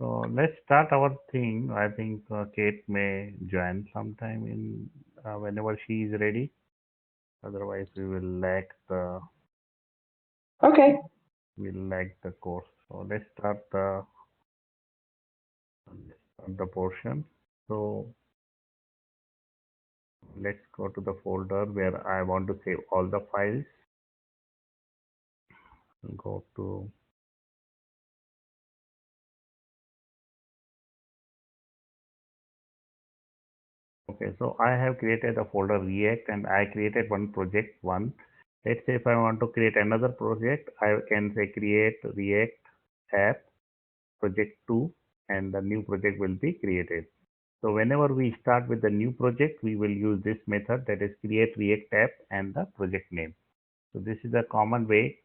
So let's start our thing. I think Kate may join sometime in whenever she is ready. Otherwise, Okay. we'll lag the course. So let's start the portion. So let's go to the folder where I want to save all the files. Go to Okay, so I have created a folder React and I created one project one. Let's say if I want to create another project, I can say create React app project 2 and the new project will be created. So whenever we start with the new project, we will use this method, that is create React app and the project name. So this is a common way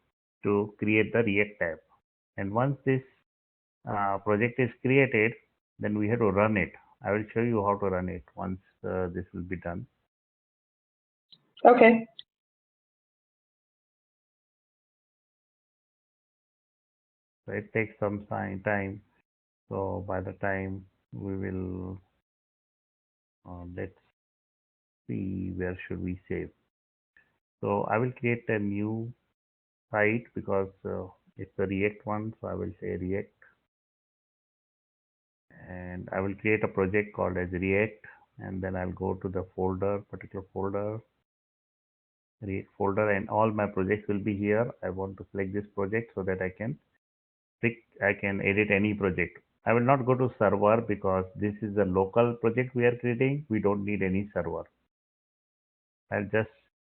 to create the React app. And once this project is created, then we have to run it. I will show you how to run it once this will be done. Okay. So it takes some time. So by the time we will, let's see where should we save. So I will create a new site because it's a React one. So I will say React and I will create a project called as React, and then I'll go to the particular folder, React folder, and all my projects will be here. I want to select this project so that I can edit any project. I will not go to server because this is a local project we are creating. We don't need any server. I'll just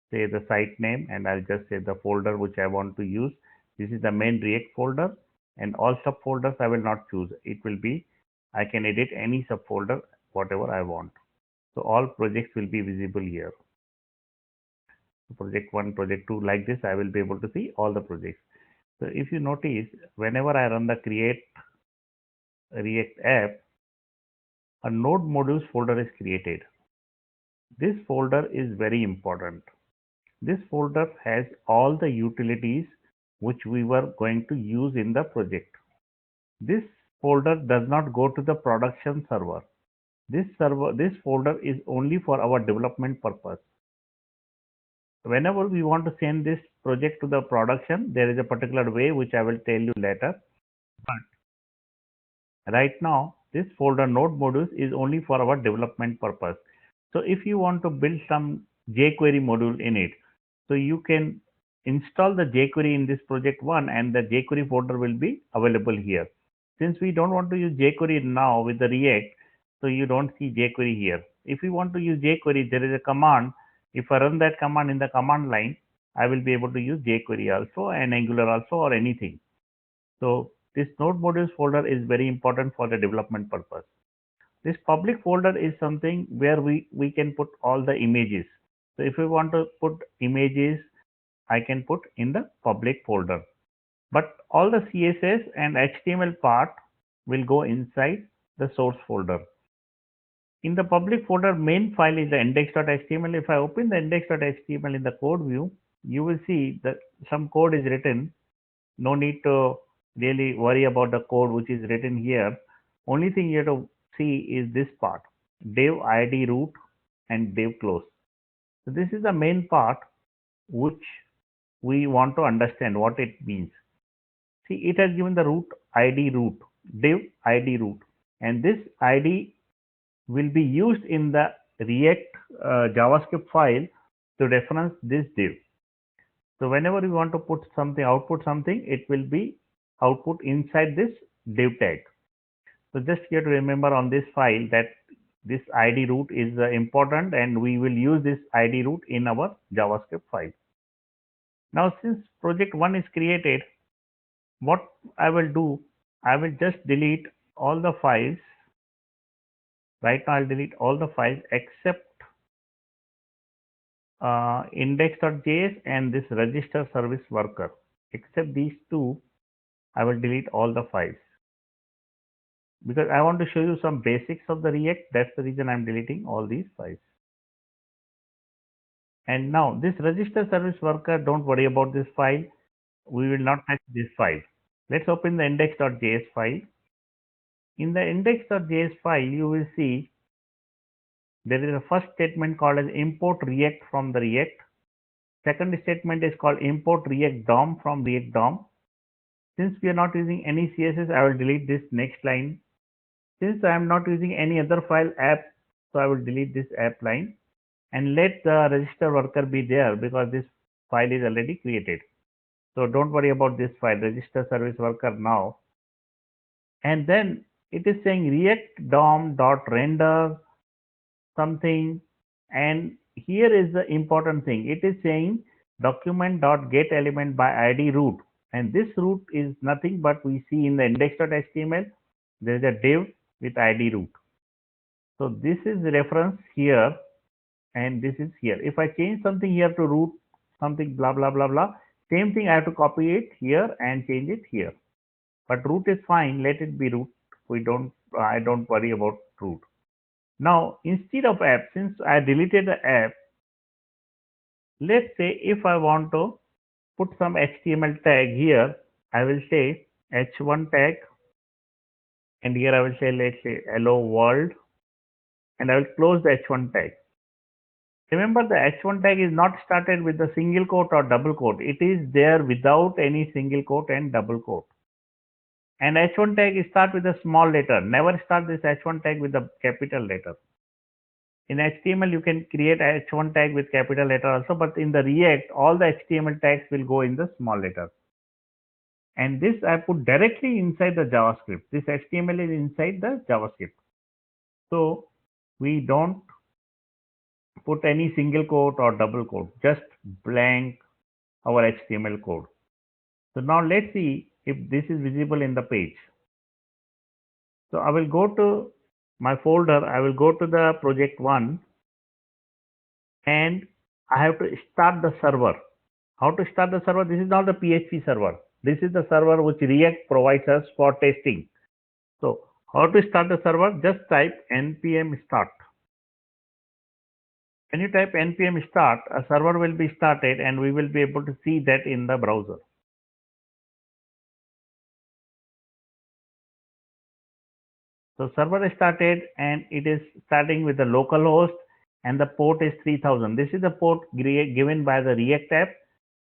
say the site name and I'll just say the folder which I want to use. This is the main React folder, and all subfolders I will not choose. It will be, I can edit any subfolder, whatever I want. So all projects will be visible here. So project 1, project 2, like this, I will be able to see all the projects. So if you notice, whenever I run the create React app, a node modules folder is created. This folder is very important. This folder has all the utilities which we were going to use in the project. This folder does not go to the production server. This folder is only for our development purpose. Whenever we want to send this project to the production, there is a particular way which I will tell you later. But right now, this folder node modules is only for our development purpose. So if you want to build some jQuery module in it, so you can install the jQuery in this project one and the jQuery folder will be available here. Since we don't want to use jQuery now with the React, so you don't see jQuery here. If you want to use jQuery, there is a command. If I run that command in the command line, I will be able to use jQuery also and Angular also or anything. So this node modules folder is very important for the development purpose. This public folder is something where we can put all the images. So if we want to put images, I can put in the public folder. But all the CSS and HTML part will go inside the source folder. In the public folder, main file is the index.html. If I open the index.html in the code view, you will see that some code is written. No need to really worry about the code which is written here. Only thing you have to see is this part, div id root and div close. So this is the main part which we want to understand what it means. See, it has given the root id root, div id root, and this id will be used in the React JavaScript file to reference this div. So whenever we want to put something, output something, it will be output inside this div tag. So just here to remember on this file that this id root is important and we will use this id root in our JavaScript file. Now since project 1 is created, what I will do, I will just delete all the files. Right now I'll delete all the files except index.js and this register service worker. Except these two, I will delete all the files because I want to show you some basics of the React. That's the reason I'm deleting all these files. And now this register service worker, don't worry about this file. We will not touch this file. Let's open the index.js file. In the index.js file, you will see there is a first statement called as import React from the React. Second statement is called import React DOM from React DOM. Since we are not using any CSS, I will delete this next line. Since I am not using any other file app, so I will delete this app line and let the register worker be there because this file is already created. So don't worry about this file, register service worker now. And then it is saying react dom dot render something, and here is the important thing. It is saying document dot get element by id root, and this root is nothing but we see in the index.html there is a div with id root. So this is the reference here and this is here. If I change something here to root something blah blah blah blah, same thing I have to copy it here and change it here. But root is fine, let it be root. I don't worry about root. Now instead of app, since I deleted the app, let's say if I want to put some HTML tag here, I will say h1 tag, and here I will say, let's say hello world, and I will close the h1 tag. Remember, the h1 tag is not started with the single quote or double quote. It is there without any single quote and double quote. And h1 tag is start with a small letter. Never start this h1 tag with a capital letter. In HTML, you can create h1 tag with capital letter also, but in the React, all the HTML tags will go in the small letter. And this I put directly inside the JavaScript. This HTML is inside the JavaScript. So we don't put any single quote or double quote, just blank our HTML code. So now let's see if this is visible in the page. So I will go to my folder, I will go to the project 1, and I have to start the server. How to start the server? This is not the PHP server. This is the server which React provides us for testing. So how to start the server? Just type npm start. When you type npm start, a server will be started and we will be able to see that in the browser. So server is started and it is starting with the local host and the port is 3000. This is the port given by the React app.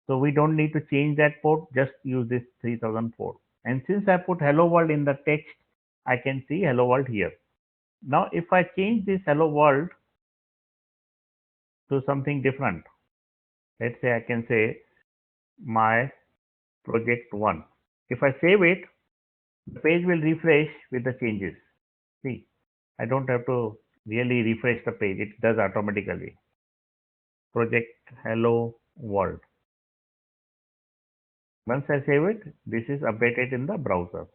So we don't need to change that port, just use this 3000 port. And since I put hello world in the text, I can see hello world here. Now if I change this hello world to something different, let's say I can say my project 1. If I save it, the page will refresh with the changes. See, I don't have to really refresh the page, it does automatically. Project hello world. Once I save it, this is updated in the browser.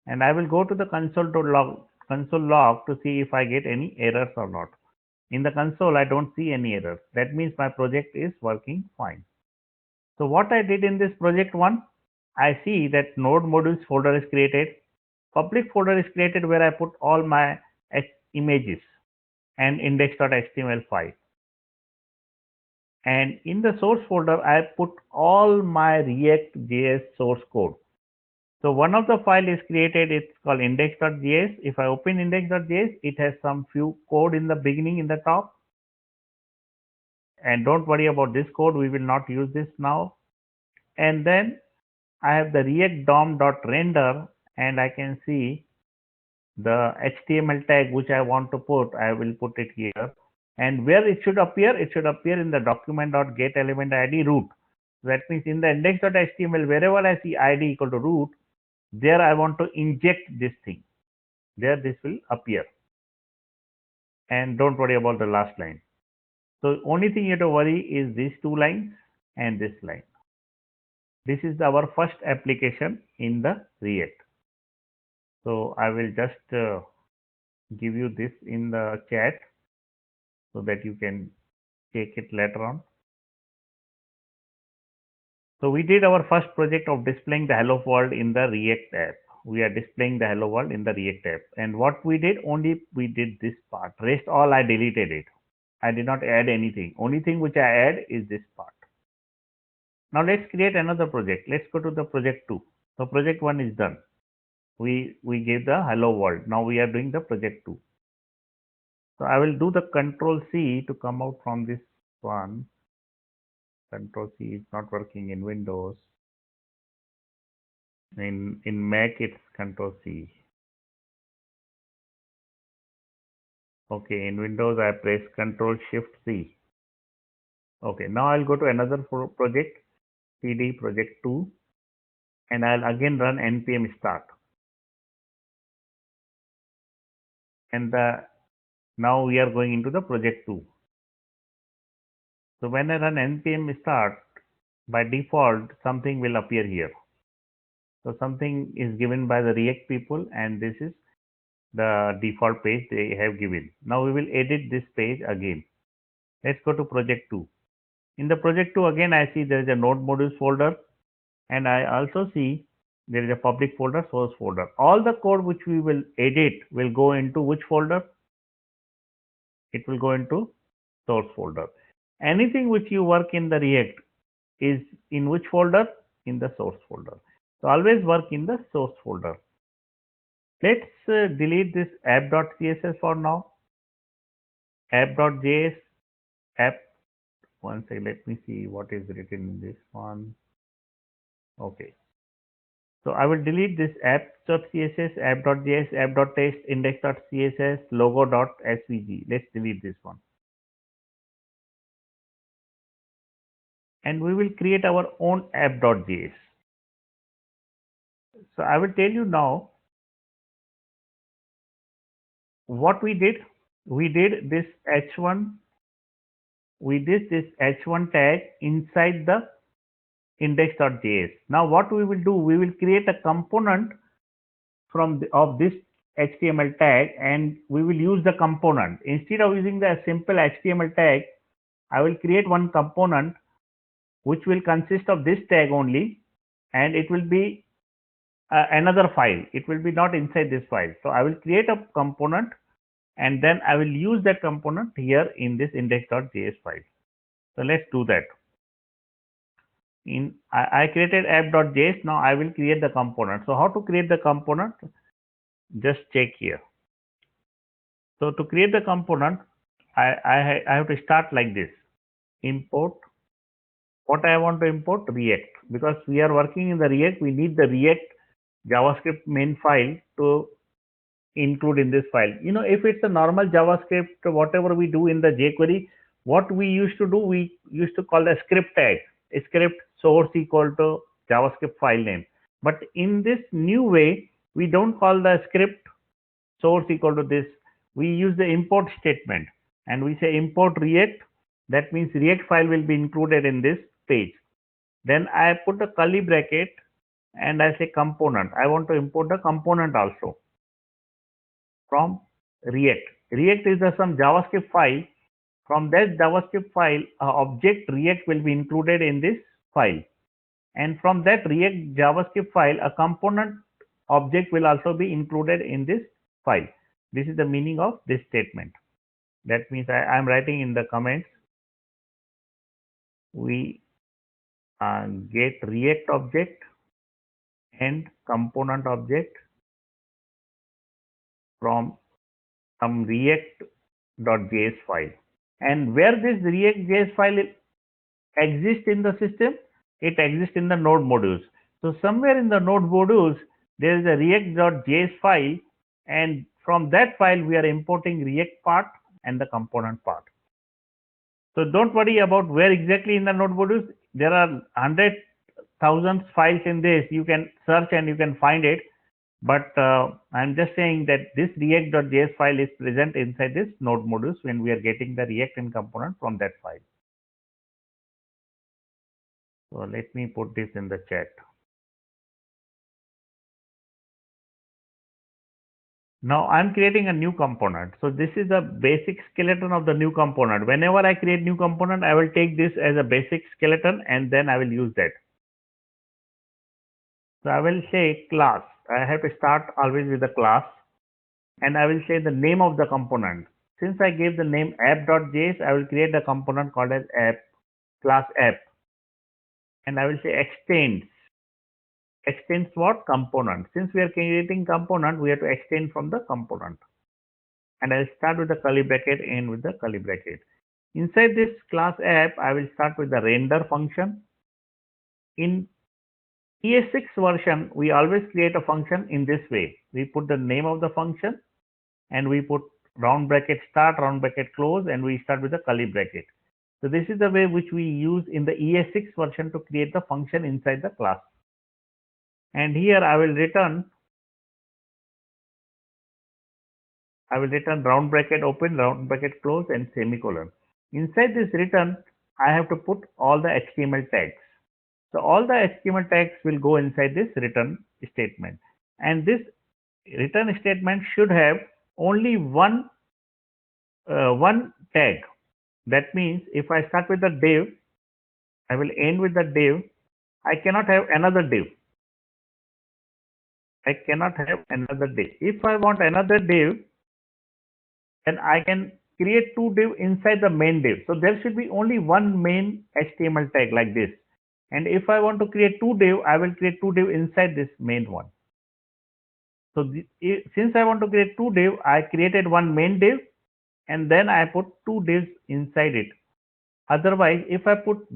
And I will go to the console log to see if I get any errors or not. In the console, I don't see any errors. That means my project is working fine. So what I did in this project 1, I see that node modules folder is created. Public folder is created where I put all my images and index.html file. And in the source folder, I put all my React.js source code. So one of the file is created, it's called index.js. If I open index.js, it has some few code in the beginning in the top. And don't worry about this code, we will not use this now. And then I have the react dom.render and I can see the HTML tag which I want to put, I will put it here. And where it should appear in the document.get element id root. That means in the index.html, wherever I see id equal to root, there I want to inject this thing. There this will appear. And don't worry about the last line. So only thing you have to worry is these two lines and this line. This is our first application in the React. So I will just give you this in the chat so that you can take it later on. So we did our first project of displaying the hello world in the React app. We are displaying the hello world in the React app. And what we did, only we did this part. Rest all I deleted it. I did not add anything. Only thing which I add is this part. Now let's create another project. Let's go to the project 2. So project 1 is done. we gave the hello world. Now we are doing the project 2. So I will do the control C to come out from this one. Control C is not working in Windows. In Mac it's control C. Okay, in Windows I press control shift C. Okay, now I'll go to another project, CD project 2, and I'll again run npm start. And now we are going into the project 2. So when I run npm start, by default something will appear here. So something is given by the React people, and this is the default page they have given. Now we will edit this page again. Let's go to project 2. In the project 2 again I see there is a node modules folder, and I also see there is a public folder, source folder. All the code which we will edit will go into which folder? It will go into source folder. Anything which you work in the React is in which folder? In the source folder. So always work in the source folder. Let's delete this app.css for now. App.js, app. One second, let me see what is written in this one. Okay. So I will delete this app.css, app.js, app.text, index.css, logo.svg. Let's delete this one. And we will create our own app.js. So I will tell you now what we did. We did this h1. We did this h1 tag inside the index.js. Now what we will do, we will create a component of this HTML tag, and we will use the component. Instead of using the simple HTML tag, I will create one component which will consist of this tag only, and it will be another file. It will be not inside this file. So I will create a component, and then I will use that component here in this index.js file. So let's do that. I created app.js. Now I will create the component. So how to create the component? Just check here. So to create the component, I have to start like this. Import. What I want to import? React. Because we are working in the React, we need the React JavaScript main file to include in this file. You know, if it's a normal JavaScript, whatever we do in the jQuery, what we used to do, we used to call the script tag, script source equal to JavaScript file name. But in this new way, we don't call the script source equal to this. We use the import statement, and we say import React. That means React file will be included in this page. Then I put a curly bracket and I say component. I want to import the component also from React. React is some JavaScript file. From that JavaScript file, object React will be included in this file. And from that React JavaScript file, a component object will also be included in this file. This is the meaning of this statement. That means I am writing in the comments, we get React object and component object from some react.js file. And where this react.js file exists in the system, it exists in the node modules. So somewhere in the node modules, there is a react.js file, and from that file we are importing React part and the component part. So don't worry about where exactly in the node modules. There are 100,000 files in this. You can search and you can find it. But I'm just saying that this react.js file is present inside this node modules when we are getting the React and component from that file. So let me put this in the chat. Now I'm creating a new component. So this is the basic skeleton of the new component. Whenever I create new component, I will take this as a basic skeleton and then I will use that. So I will say class. I have to start always with the class, and I will say the name of the component. Since I gave the name app.js, I will create a component called as app, class app, and I will say extends. extends what? Component. Since we are creating component, we have to extend from the component. And I'll start with the curly bracket, end with the curly bracket. Inside this class app, I will start with the render function. In ES6 version, we always create a function in this way. We put the name of the function and we put round bracket start, round bracket close, and we start with the curly bracket. So this is the way which we use in the ES6 version to create the function inside the class. And here I will return round bracket open, round bracket close, and semicolon. Inside this return, I have to put all the HTML tags. So all the HTML tags will go inside this return statement. And this return statement should have only one tag. That means if I start with the div, I will end with the div. I cannot have another div. If I want another div, then I can create two div inside the main div. So there should be only one main HTML tag like this. And if I want to create two div, I will create two div inside this main one. So since I want to create two div, I created one main div and then I put two divs inside it. Otherwise, if I put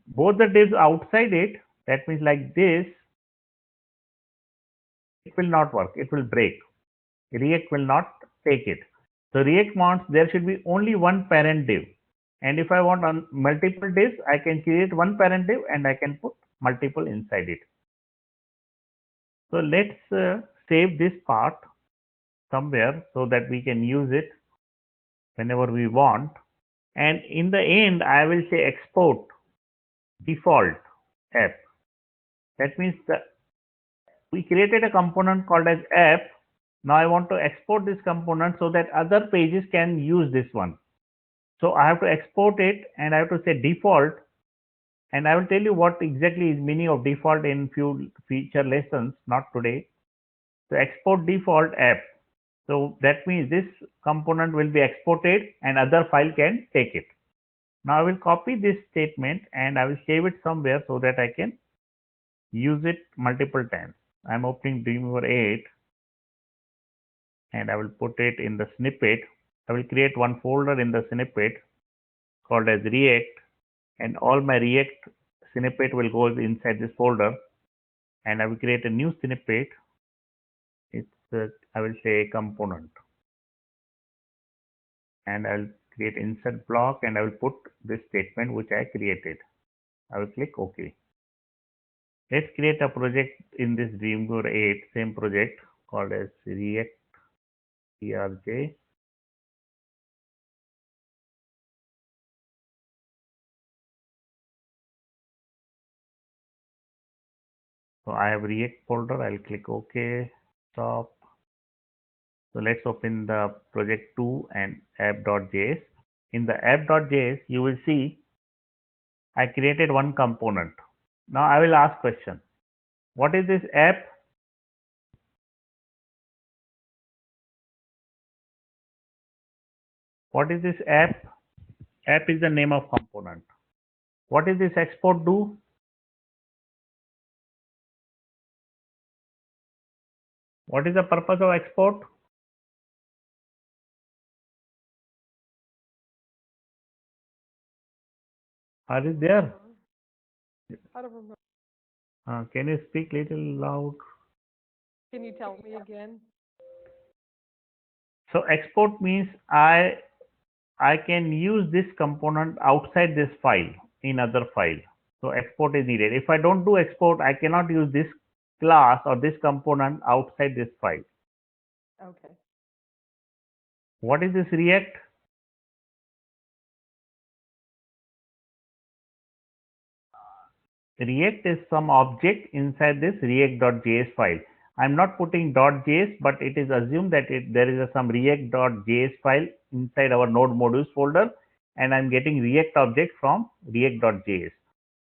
both the divs outside it, that means like this, it will not work. It will break. React will not take it. So React wants there should be only one parent div. And if I want on multiple divs, I can create one parent div and I can put multiple inside it. So let's save this part somewhere so that we can use it whenever we want. And in the end, I will say export default app. That means that we created a component called as app. Now I want to export this component so that other pages can use this one. So I have to export it and I have to say default. And I will tell you what exactly is meaning of default in few feature lessons, not today. So export default app. So that means this component will be exported and other file can take it. Now I will copy this statement and I will save it somewhere so that I can use it multiple times. I'm opening Dreamweaver 8 and I will put it in the snippet. I will create one folder in the snippet called as React, and all my React snippet will go inside this folder, and I will create a new snippet. I will say component, and I'll create insert block and I will put this statement which I created. I will click OK. Let's create a project in this Dreamweaver 8, same project called as React PRJ. So I have React folder. I'll click OK. Stop. So let's open the project 2 and app.js. In the app.js, you will see I created one component. Now I will ask question. What is this app? What is this app? App is the name of component. What is this export do? What is the purpose of export? Are you there? I don't remember. Can you speak little loud? Can you tell me again? So export means I can use this component outside this file in other file. So export is needed. If I don't do export, I cannot use this class or this component outside this file. Okay. What is this React? React is some object inside this react.js file. I'm not putting .js, but it is assumed that there is some react.js file inside our node modules folder, and I'm getting React object from react.js.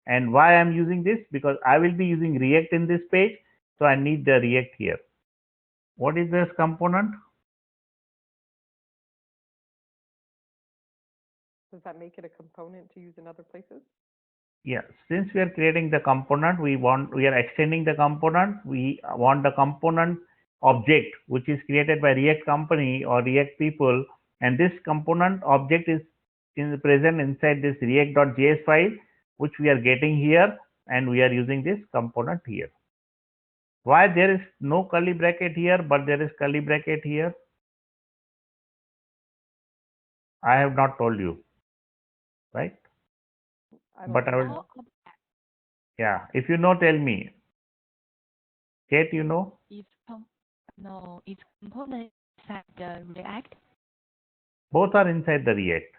And why I'm using this? Because I will be using React in this page, so I need the React here. What is this component? Does that make it a component to use in other places? Yeah, since we are creating the component, we are extending the component. We want the component object, which is created by React company or React people, and this component object is present inside this react.js file, which we are getting here, and we are using this component here. Why there is no curly bracket here, but there is curly bracket here? I have not told you, right? I don't But I will. know. Yeah, if you know, tell me. Kate, you know? No, it's component inside the React. Both are inside the React.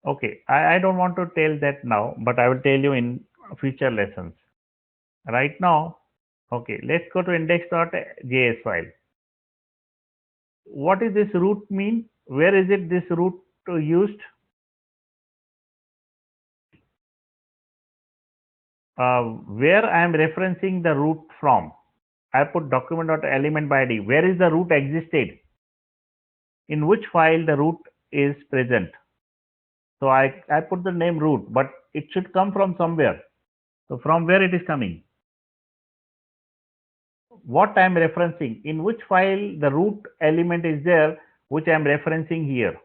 Okay, I don't want to tell that now, but I will tell you in future lessons. Right now, okay, let's go to index.js file. What is this root mean? Where is it this root used? Where I am referencing the root from? I put document.element by id. Where is the root existed? In which file the root is present? So I put the name root, but it should come from somewhere. So from where it is coming? What I am referencing, in which file the root element is there, which I am referencing here.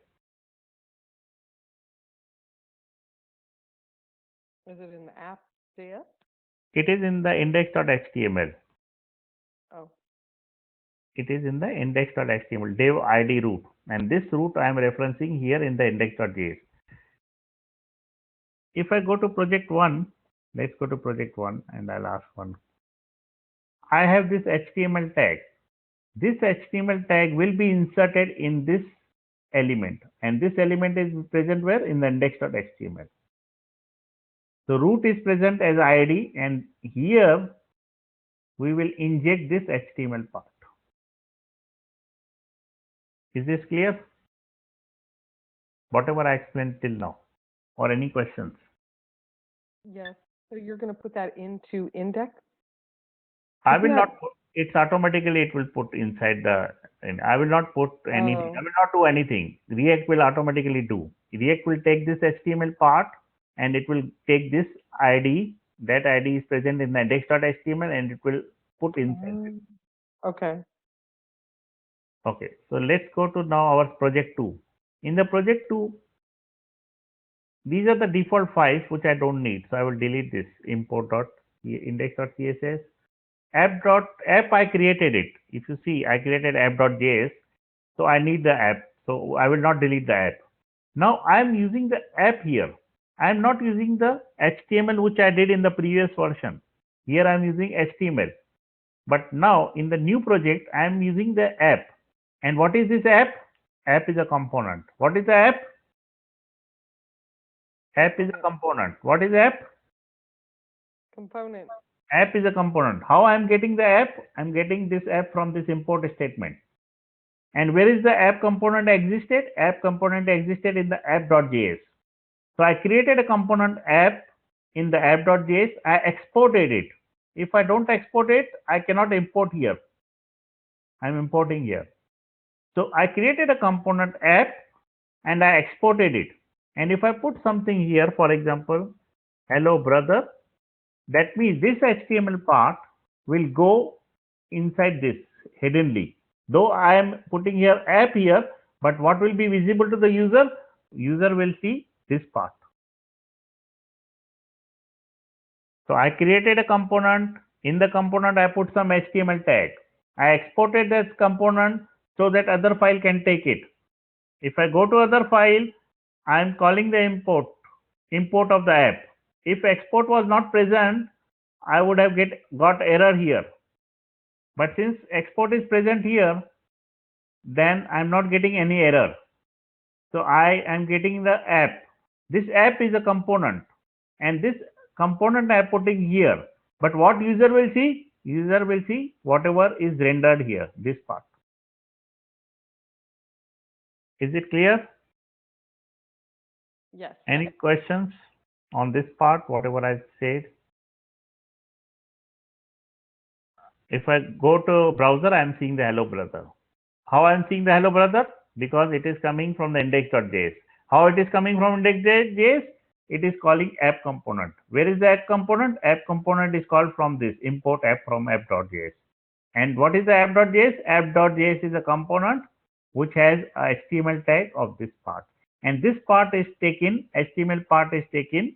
Is it in the app.js? It is in the index.html. Oh, It is in the index.html, dev id root. And this root I am referencing here in the index.js. If I go to project 1, let's go to project 1 and I'll ask one. I have this HTML tag. This HTML tag will be inserted in this element, and this element is present where? In the index.html. So root is present as id, and here we will inject this HTML part. Is this clear? Whatever I explained till now, or any questions? yes. So you're going to put that into index? I Isn't will that- not put, it's automatically it will put inside the, I will not put anything. I will not do anything. React will automatically do. React will take this HTML part and it will take this ID. That ID is present in the index.html and it will put inside this. Okay. Okay, so let's go to now our project 2. In the project 2, these are the default files which I don't need. So I will delete this import.index.css. App I created it. If you see, I created app.js. So I need the app. So I will not delete the app. Now I am using the app here. I am not using the HTML which I did in the previous version. Here I am using HTML. But now in the new project, I am using the app. And what is this app? App is a component. What is the app? App is a component. What is app? Component. App is a component. How I am getting the app? I am getting this app from this import statement. And where is the app component existed? App component existed in the app.js. So I created a component app in the app.js. I exported it. If I don't export it, I cannot import here. I'm importing here. So I created a component app and I exported it. And if I put something here, for example, hello brother, that means this HTML part will go inside this hiddenly. Though I am putting here app here, but what will be visible to the user? User will see this part. So I created a component. In the component, I put some HTML tag. I exported this component so that other file can take it. If I go to other file, I am calling the import of the app. If export was not present, I would have got error here. But since export is present here, then I'm not getting any error. So I am getting the app. This app is a component, and this component I am putting here. But what user will see? User will see whatever is rendered here, this part. Is it clear? Yes. Any questions on this part, whatever I said? If I go to browser, I am seeing the hello brother. How I am seeing the hello brother? Because it is coming from the index.js. How it is coming from index.js? it is calling app component. Where is the app component? App component is called from this import app from app.js. And what is the app.js? App.js is a component which has a HTML tag of this part. And this part is taken, HTML part is taken,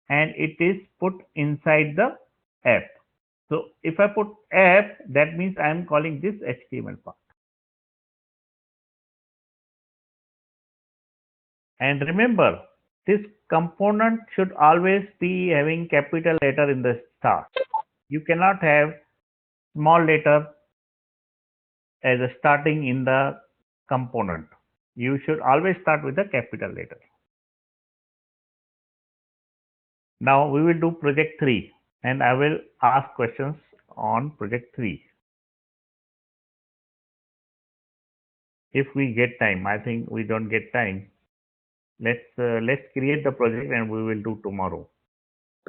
and it is put inside the app. So if I put app, that means I am calling this HTML part. And remember, this component should always be having capital letter in the start. You cannot have small letter as a starting in the component. You should always start with a capital letter. Now we will do project 3 and I will ask questions on project 3. If we get time, I think we don't get time. Let's create the project and we will do tomorrow.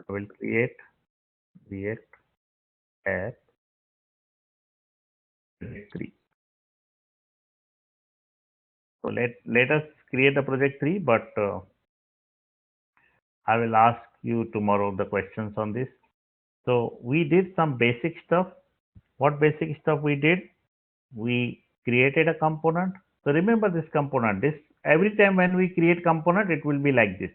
I will create React app project 3. So let us create the project 3, but I will ask you tomorrow the questions on this. So we did some basic stuff. What basic stuff we did? We created a component. So remember this component. This every time when we create component, it will be like this.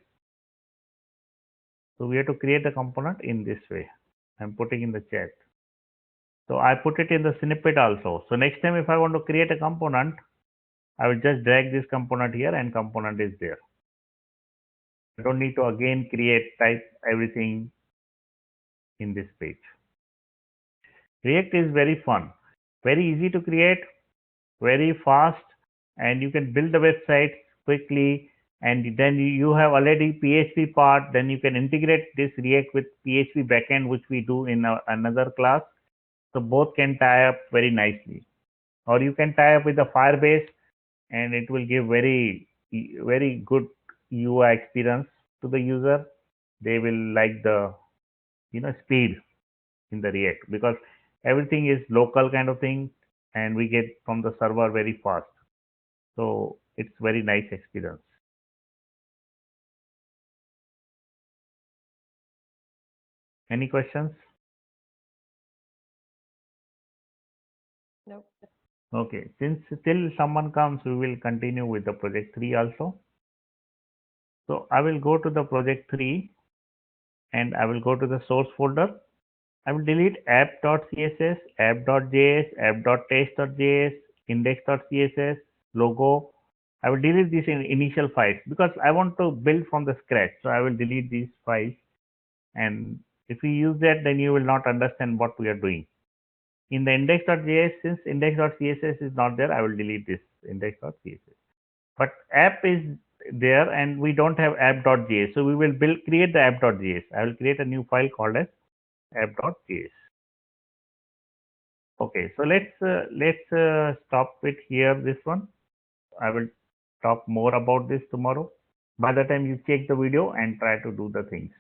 So we have to create a component in this way. I'm putting in the chat. So I put it in the snippet also. So next time if I want to create a component, I will just drag this component here and component is there. I don't need to again type everything in this page. React is very fun, very easy to create, very fast, and you can build the website quickly. And then you have already PHP part, then you can integrate this React with PHP backend, which we do in another class. So both can tie up very nicely. Or you can tie up with the Firebase and it will give very good UI experience to the user. They will like the speed in the React because everything is local kind of thing and we get from the server very fast. So it's very nice experience. Any questions? Nope. Okay, since till someone comes, we will continue with the project 3 also. So I will go to the project 3 and I will go to the source folder. I will delete app.css, app.js, app.test.js, index.css, logo. I will delete these initial files because I want to build from the scratch. So I will delete these files. And if you use that, then you will not understand what we are doing. In the index.js, since index.css is not there, I will delete this index.css. But app is there and we don't have app.js. So we will create the app.js. I will create a new file called as app.js. Okay, so let's stop it here. This one, I will talk more about this tomorrow. By the time you check the video and try to do the things.